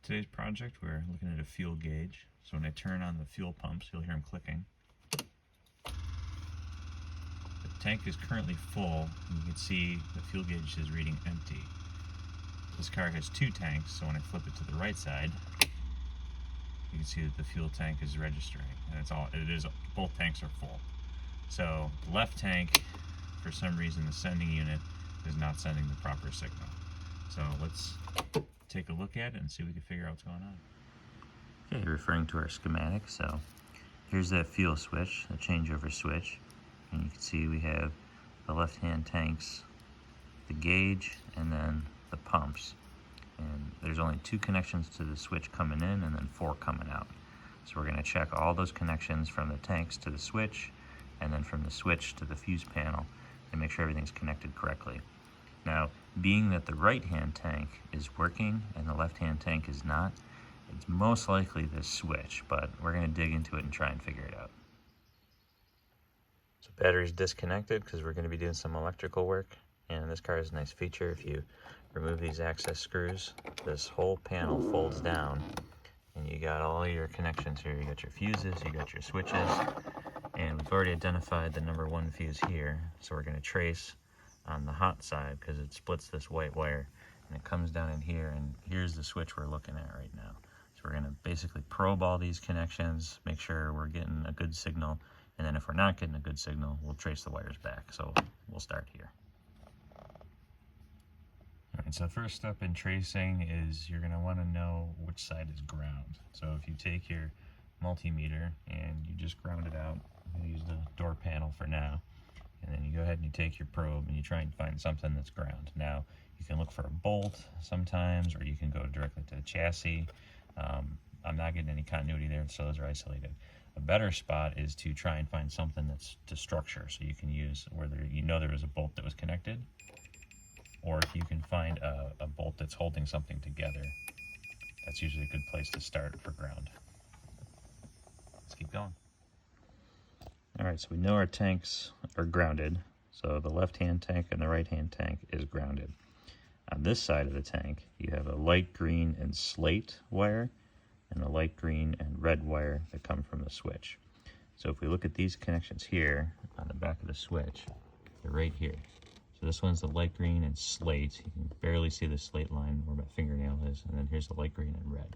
Today's project, we're looking at a fuel gauge. So when I turn on the fuel pumps, you'll hear them clicking. The tank is currently full, and you can see the fuel gauge is reading empty. This car has two tanks, so when I flip it to the right side, you can see that the fuel tank is registering, and both tanks are full. So the left tank, for some reason, the sending unit is not sending the proper signal. So let's take a look at it and see if we can figure out what's going on. Okay, referring to our schematic, so here's that fuel switch, the changeover switch, and you can see we have the left-hand tanks, the gauge, and then the pumps. And there's only two connections to the switch coming in and then 4 coming out. So we're going to check all those connections from the tanks to the switch and then from the switch to the fuse panel and make sure everything's connected correctly. Now, being that the right-hand tank is working and the left-hand tank is not, it's most likely this switch, but we're going to dig into it and try and figure it out. So battery's disconnected because we're going to be doing some electrical work. And this car has a nice feature. If you remove these access screws, this whole panel folds down and you got all your connections here. You got your fuses, you got your switches, and we've already identified the number 1 fuse here. So we're going to trace on the hot side because it splits this white wire and it comes down in here, and here's the switch we're looking at right now. So we're going to basically probe all these connections, make sure we're getting a good signal, and then if we're not getting a good signal, we'll trace the wires back. So we'll start here. Alright, so the first step in tracing is you're going to want to know which side is ground. So if you take your multimeter and you just ground it out, I'm going to use the door panel for now, and then you go ahead and you take your probe and you try and find something that's ground. Now, you can look for a bolt sometimes, or you can go directly to the chassis. I'm not getting any continuity there, so those are isolated. A better spot is to try and find something that's to structure, so you can use where there was a bolt that was connected, or if you can find a bolt that's holding something together, that's usually a good place to start for ground. Let's keep going. Alright, so we know our tanks are grounded, so the left-hand tank and the right-hand tank is grounded. On this side of the tank, you have a light green and slate wire, and a light green and red wire that come from the switch. So if we look at these connections here, on the back of the switch, they're right here. So this one's the light green and slate. You can barely see the slate line where my fingernail is, and then here's the light green and red.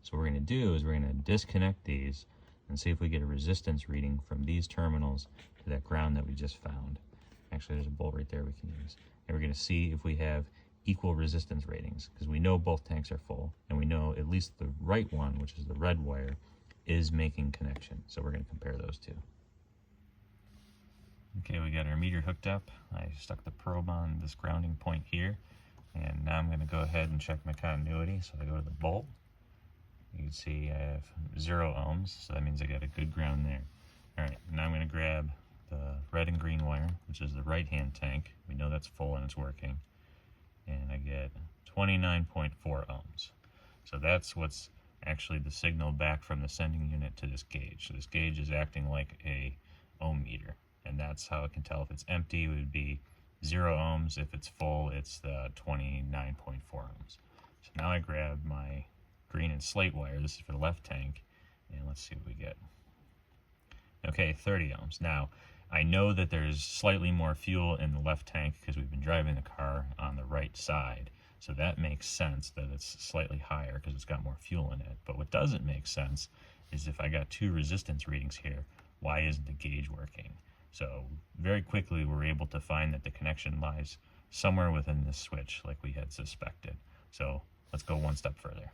So what we're going to do is we're going to disconnect these and see if we get a resistance reading from these terminals to that ground that we just found. Actually, there's a bolt right there we can use. And we're going to see if we have equal resistance ratings, because we know both tanks are full, and we know at least the right one, which is the red wire, is making connection. So we're going to compare those two. Okay, we got our meter hooked up. I stuck the probe on this grounding point here, and now I'm going to go ahead and check my continuity. So I go to the bolt. You can see I have 0 ohms, so that means I got a good ground there. Alright, now I'm going to grab the red and green wire, which is the right-hand tank. We know that's full and it's working. And I get 29.4 ohms. So that's what's actually the signal back from the sending unit to this gauge. So this gauge is acting like a ohm meter. And that's how it can tell if it's empty. It would be 0 ohms. If it's full, it's the 29.4 ohms. So now I grab my green and slate wire. This is for the left tank. And let's see what we get. Okay, 30 ohms. Now, I know that there's slightly more fuel in the left tank because we've been driving the car on the right side. So that makes sense that it's slightly higher because it's got more fuel in it. But what doesn't make sense is if I got 2 resistance readings here, why isn't the gauge working? So very quickly we're able to find that the connection lies somewhere within this switch like we had suspected. So let's go one step further.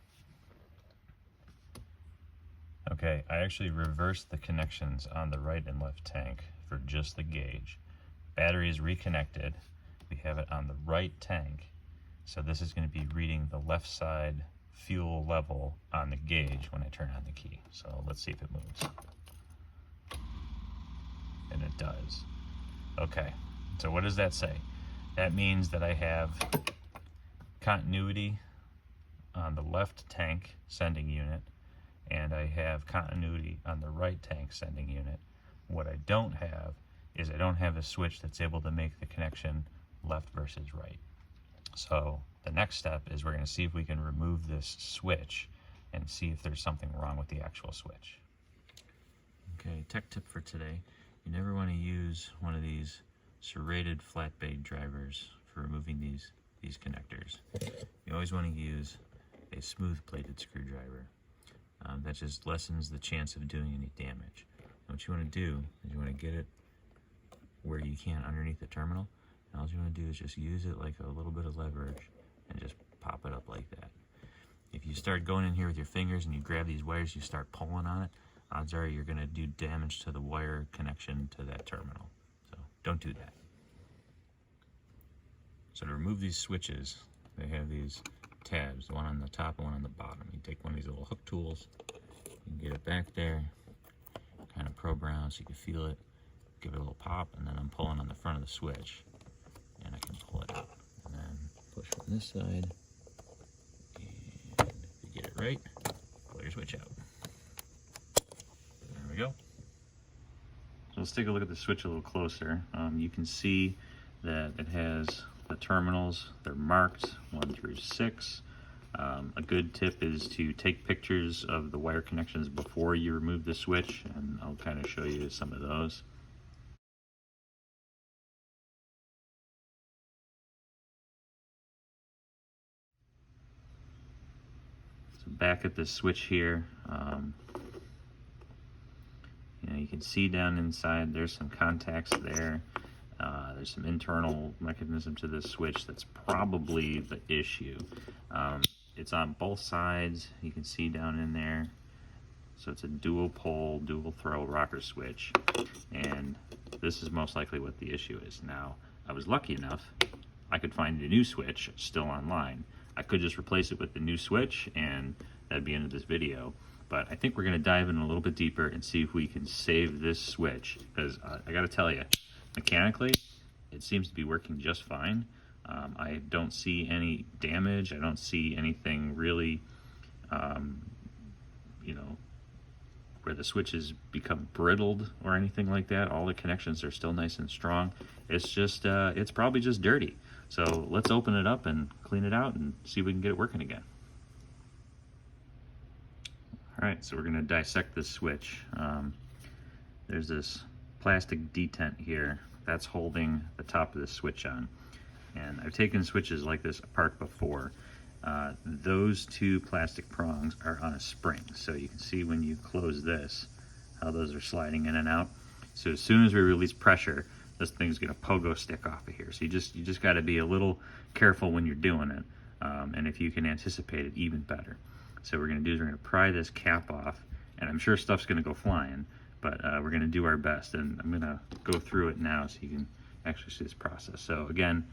Okay, I actually reversed the connections on the right and left tank for just the gauge. Battery is reconnected. We have it on the right tank. So this is going to be reading the left side fuel level on the gauge when I turn on the key. So let's see if it moves. And it does. Okay, so what does that say? That means that I have continuity on the left tank sending unit, and I have continuity on the right tank sending unit. What I don't have is I don't have a switch that's able to make the connection left versus right. So the next step is we're going to see if we can remove this switch and see if there's something wrong with the actual switch. Okay, tech tip for today. You never want to use one of these serrated flat blade drivers for removing these connectors. You always want to use a smooth bladed screwdriver. That just lessens the chance of doing any damage. And what you want to do is you want to get it where you can underneath the terminal. And all you want to do is just use it like a little bit of leverage and just pop it up like that. If you start going in here with your fingers and you grab these wires, you start pulling on it, odds are you're going to do damage to the wire connection to that terminal. So don't do that. So to remove these switches, they have these tabs, one on the top and one on the bottom. You take one of these little hook tools, you can get it back there, kind of probe around so you can feel it, give it a little pop, and then I'm pulling on the front of the switch, and I can pull it out. And then push from this side, and if you get it right, pull your switch out. There we go. So let's take a look at the switch a little closer. You can see that it has the terminals, they're marked 1 through 6. A good tip is to take pictures of the wire connections before you remove the switch, and I'll kind of show you some of those. So back at the switch here, you can see down inside there's some contacts there. There's some internal mechanism to this switch that's probably the issue. It's on both sides, you can see down in there. So it's a dual pole, dual throw rocker switch, and this is most likely what the issue is. Now, I was lucky enough, I could find a new switch still online. I could just replace it with the new switch and that'd be the end of this video. But I think we're gonna dive in a little bit deeper and see if we can save this switch, because I gotta tell you, mechanically, it seems to be working just fine. I don't see any damage. I don't see anything really, where the switches become brittled or anything like that. All the connections are still nice and strong. It's just, it's probably just dirty. So let's open it up and clean it out and see if we can get it working again. All right, so we're gonna dissect this switch. There's this plastic detent here that's holding the top of the switch on. And I've taken switches like this apart before. Those two plastic prongs are on a spring. So you can see when you close this, how those are sliding in and out. So as soon as we release pressure, this thing's gonna pogo stick off of here. So you just gotta be a little careful when you're doing it. And if you can anticipate it, even better. So what we're gonna do is we're gonna pry this cap off, and I'm sure stuff's gonna go flying, but we're gonna do our best, and I'm gonna go through it now so you can actually see this process. So again,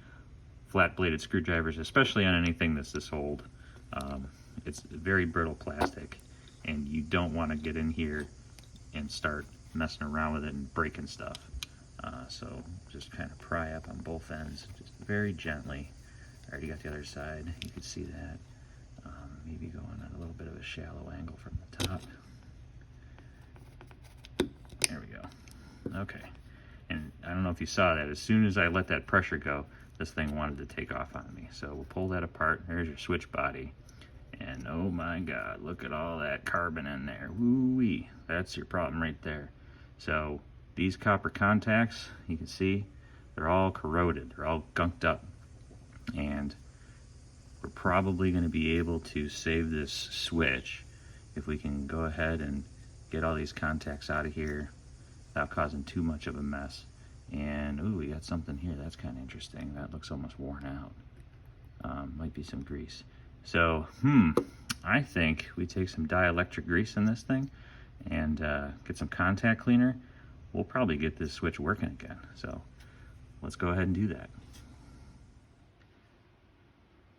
flat bladed screwdrivers, especially on anything that's this old, it's very brittle plastic, and you don't wanna get in here and start messing around with it and breaking stuff. So just kind of pry up on both ends, just very gently. I already got the other side, you can see that. Maybe going at a little bit of a shallow angle from the top. There we go. Okay, and I don't know if you saw that, as soon as I let that pressure go, this thing wanted to take off on me. So we'll pull that apart. There's your switch body. And oh my God, look at all that carbon in there. Woo-wee, that's your problem right there. So these copper contacts, you can see, they're all corroded. They're all gunked up. And we're probably gonna be able to save this switch if we can go ahead and get all these contacts out of here without causing too much of a mess. And ooh, we got something here that's kind of interesting. That looks almost worn out. Might be some grease. So, I think we take some dielectric grease in this thing and get some contact cleaner. We'll probably get this switch working again. So let's go ahead and do that.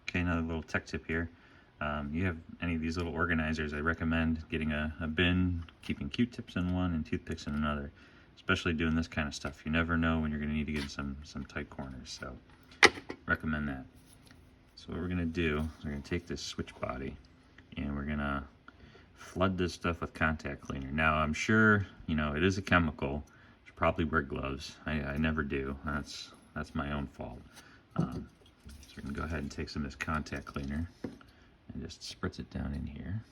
Okay, another little tech tip here. You have any of these little organizers, I recommend getting a bin, keeping Q-tips in one and toothpicks in another, especially doing this kind of stuff. You never know when you're gonna need to get in some tight corners, so recommend that. So what we're gonna do is we're gonna take this switch body and we're gonna flood this stuff with contact cleaner. Now I'm sure, it is a chemical. You should probably wear gloves. I never do. That's my own fault. So we're gonna go ahead and take some of this contact cleaner and just spritz it down in here.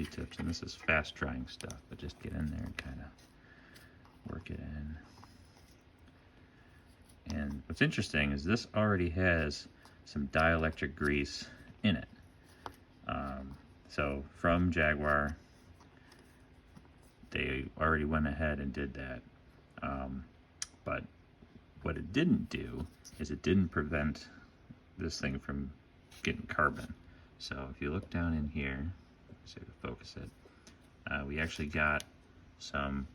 few tips, and this is fast drying stuff, but just get in there and kind of work it in. And what's interesting is this already has some dielectric grease in it. So from Jaguar, they already went ahead and did that. But what it didn't do is it didn't prevent this thing from getting carbon. So if you look down in here, see if I focus it, we actually got some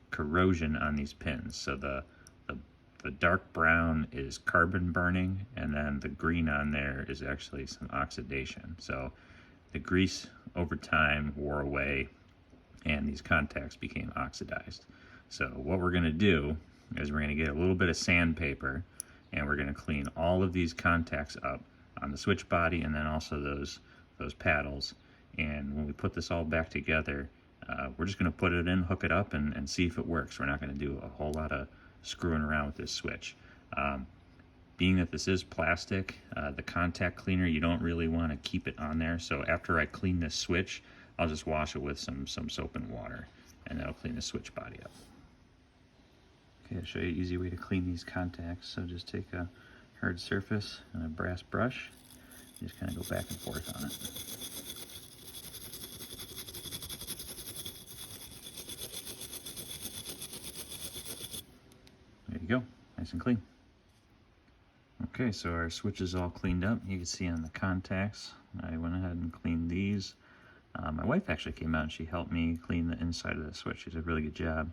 corrosion on these pins. So the dark brown is carbon burning, and then the green on there is actually some oxidation. So the grease over time wore away and these contacts became oxidized. So what we're gonna do is we're gonna get a little bit of sandpaper and we're gonna clean all of these contacts up on the switch body and then also those paddles. And when we put this all back together, we're just gonna put it in, hook it up, and see if it works. We're not gonna do a whole lot of screwing around with this switch. Being that this is plastic, the contact cleaner, you don't really want to keep it on there. So after I clean this switch, I'll just wash it with some soap and water, and that'll clean the switch body up. Okay, I'll show you an easy way to clean these contacts. So just take a hard surface and a brass brush, and just kind of go back and forth on it. There you go, nice and clean. Okay, so our switch is all cleaned up. You can see on the contacts, I went ahead and cleaned these. My wife actually came out and she helped me clean the inside of the switch. She did a really good job.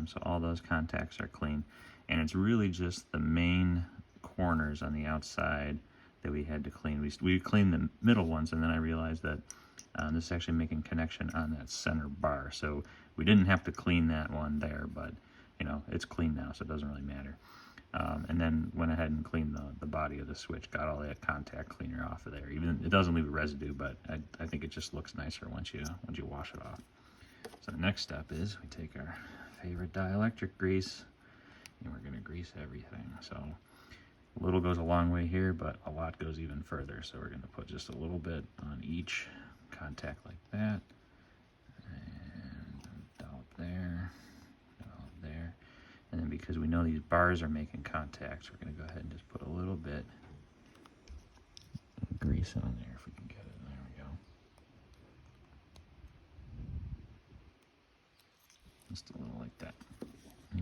So all those contacts are clean. And it's really just the main corners on the outside that we had to clean. We cleaned the middle ones, and then I realized that this is actually making connection on that center bar. So we didn't have to clean that one there, but you know, it's clean now, so it doesn't really matter. And then went ahead and cleaned the body of the switch, got all that contact cleaner off of there. Even it doesn't leave a residue, but I think it just looks nicer once you wash it off. So the next step is we take our favorite dielectric grease and we're gonna grease everything. So a little goes a long way here, but a lot goes even further. So we're gonna put just a little bit on each contact like that, and dollop there, dollop there. And then because we know these bars are making contacts, we're going to go ahead and just put a little bit of grease on there if we can get it. There we go. Just a little like that.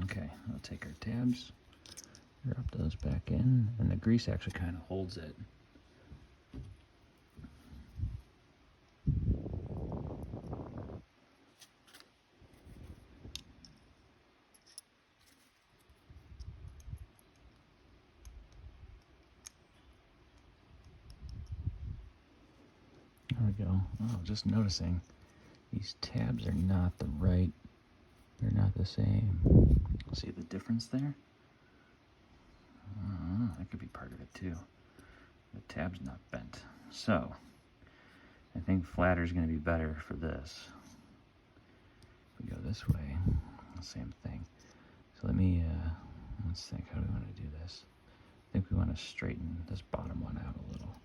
Okay, I'll take our tabs, drop those back in, and the grease actually kind of holds it. There we go. Oh, just noticing these tabs are not the right, they're not the same. See the difference there? That could be part of it too. The tab's not bent. So, I think flatter is going to be better for this. If we go this way, same thing. So let's think, how do we want to do this? I think we want to straighten this bottom one out a little.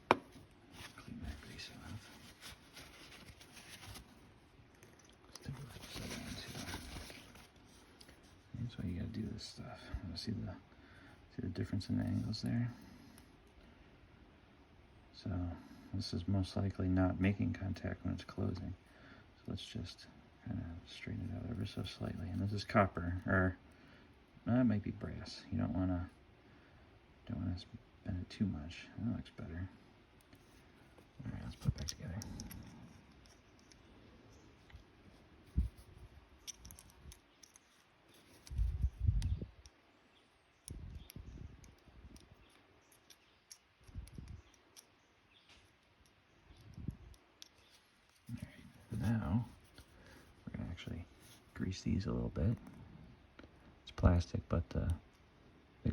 Clean that grease off. Let's do this upside down too. That's why you gotta do this stuff. See the difference in the angles there? So this is most likely not making contact when it's closing. So let's just kind of straighten it out ever so slightly. And this is copper, or it might be brass. You don't want to bend it too much. That looks better. All right, let's put it back together. All right, now we're gonna actually grease these a little bit. It's plastic, but the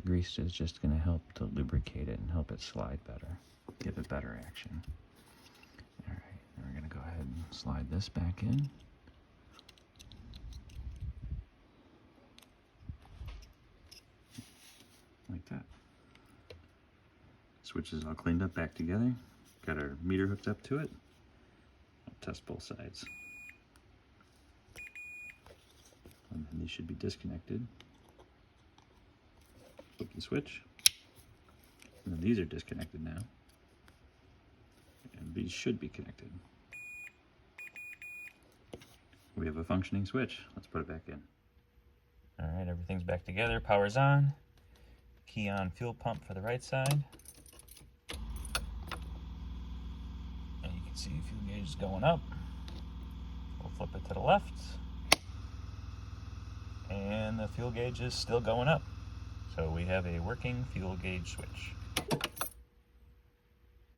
grease is just gonna help to lubricate it and help it slide better, give it better action. All right, then we're gonna go ahead and slide this back in. Like that. Switch is all cleaned up back together. Got our meter hooked up to it. test both sides. And then these should be disconnected. Flip the switch. And then these are disconnected now. And these should be connected. We have a functioning switch. Let's put it back in. All right, everything's back together. Power's on. Key on fuel pump for the right side. And you can see fuel gauge is going up. We'll flip it to the left. And the fuel gauge is still going up. So we have a working fuel gauge switch.